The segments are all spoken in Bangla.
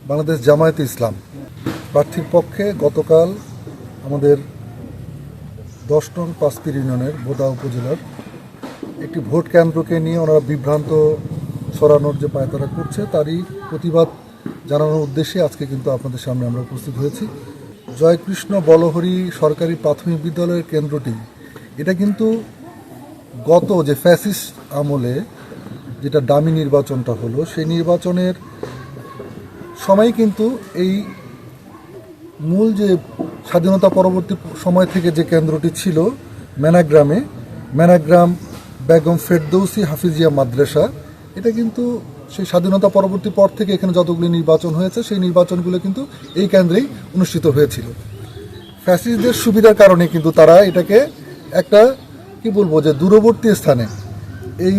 বাংলাদেশ জামায়াতে ইসলাম প্রার্থীর পক্ষে গতকাল আমাদের 10 নং পাঁচপীর ইউনিয়নের বোদা উপজেলার একটি ভোট কেন্দ্রকে নিয়ে ওনারা বিভ্রান্ত ছড়ানোর যে পায়তারা করছে তারই প্রতিবাদ জানানোর উদ্দেশ্যে আজকে কিন্তু আপনাদের সামনে আমরা উপস্থিত হয়েছি। জয়কৃষ্ণ বলহরি সরকারি প্রাথমিক বিদ্যালয়ের কেন্দ্রটি এটা কিন্তু গত যে ফ্যাসিস্ট আমলে যেটা ডামি নির্বাচনটা হলো সেই নির্বাচনের সময় কিন্তু এই মূল যে স্বাধীনতা পরবর্তী সময় থেকে যে কেন্দ্রটি ছিল ম্যানাগ্রাম বেগম ফেরদৌসি হাফিজিয়া মাদ্রাসা, এটা কিন্তু সেই স্বাধীনতা পরবর্তী পর থেকে এখানে যতগুলি নির্বাচন হয়েছে সেই নির্বাচনগুলো কিন্তু এই কেন্দ্রেই অনুষ্ঠিত হয়েছিল। ফ্যাসিস্টদের সুবিধার কারণে কিন্তু তারা এটাকে একটা কি বলবো যে দূরবর্তী স্থানে এই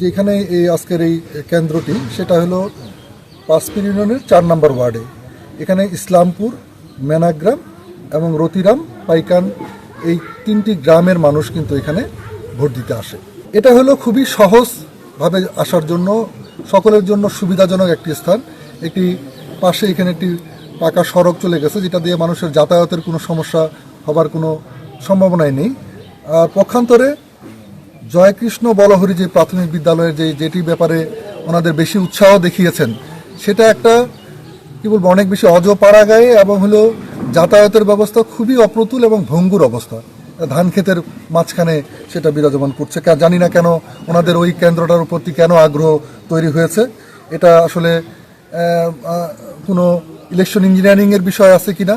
যেখানে এই আজকের এই কেন্দ্রটি সেটা হলো পাঁচপীর ইউনিয়নের 4 নম্বর ওয়ার্ডে। এখানে ইসলামপুর, ম্যানাগ্রাম এবং রতিরাম পাইকান এই 3টি গ্রামের মানুষ কিন্তু এখানে ভোট দিতে আসে। এটা হলো খুবই সহজভাবে আসার জন্য সকলের জন্য সুবিধাজনক একটি স্থান। একটি পাশে এখানে একটি পাকা সড়ক চলে গেছে যেটা দিয়ে মানুষের যাতায়াতের কোনো সমস্যা হবার কোনো সম্ভাবনাই নেই। আর পক্ষান্তরে জয়কৃষ্ণ বলহরি যে প্রাথমিক বিদ্যালয়ের যেটি ব্যাপারে ওনাদের বেশি উৎসাহ দেখিয়েছেন সেটা একটা কি বলবো অনেক বেশি অজপাড়াগায়ে এবং হলো যাতায়াতের ব্যবস্থা খুবই অপ্রতুল এবং ভঙ্গুর অবস্থা। ধান ক্ষেতের মাঝখানে সেটা বিরাজমান করছে। জানি না কেন ওনাদের ওই কেন্দ্রটার প্রতি কেন আগ্রহ তৈরি হয়েছে। এটা আসলে কোনো ইলেকশন ইঞ্জিনিয়ারিংয়ের বিষয় আছে কিনা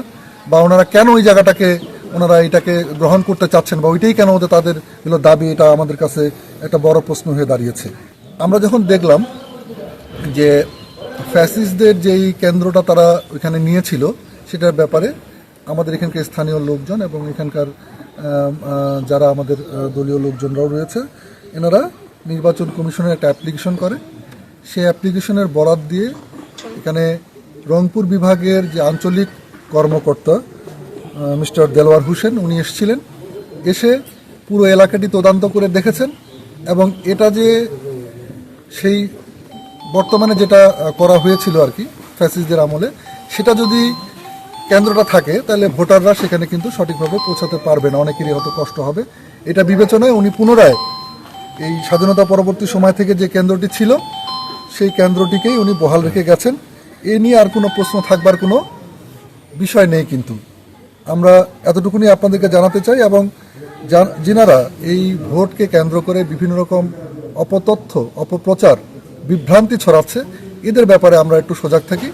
বা ওনারা কেন ওই জায়গাটাকে ওনারা এটাকে গ্রহণ করতে চাচ্ছেন বা ওইটাই কেন ওদের তাদের হলো দাবি, এটা আমাদের কাছে একটা বড় প্রশ্ন হয়ে দাঁড়িয়েছে। আমরা যখন দেখলাম যে ফ্যাসিস্টদের যেই কেন্দ্রটা তারা ওইখানে নিয়েছিল সেটার ব্যাপারে আমাদের এখানকার স্থানীয় লোকজন এবং এখানকার যারা আমাদের দলীয় লোকজনরাও রয়েছে এনারা নির্বাচন কমিশনের একটা অ্যাপ্লিকেশন করে। সেই অ্যাপ্লিকেশনের বরাত দিয়ে এখানে রংপুর বিভাগের যে আঞ্চলিক কর্মকর্তা মিস্টার দেলোয়ার হোসেন উনি এসেছিলেন, এসে পুরো এলাকাটি তদন্ত করে দেখেছেন এবং এটা যে সেই বর্তমানে যেটা করা হয়েছিল আর কি ফ্যাসিস্টদের আমলে সেটা যদি কেন্দ্রটা থাকে তাহলে ভোটাররা সেখানে কিন্তু সঠিকভাবে পৌঁছাতে পারবে না, অনেকেরই হয়তো কষ্ট হবে। এটা বিবেচনায় উনি পুনরায় এই স্বাধীনতা পরবর্তী সময় থেকে যে কেন্দ্রটি ছিল সেই কেন্দ্রটিকেই উনি বহাল রেখে গেছেন। এ নিয়ে আর কোনো প্রশ্ন থাকবার কোনো বিষয় নেই। কিন্তু আমরা এতটুকুনি আপনাদেরকে জানাতে চাই এবং যিনারা এই ভোটকে কেন্দ্র করে বিভিন্ন রকম অপতথ্য, অপপ্রচার, বিভ্রান্তি ছড়াচ্ছে এদের ব্যাপারে আমরা একটু সজাগ থাকি।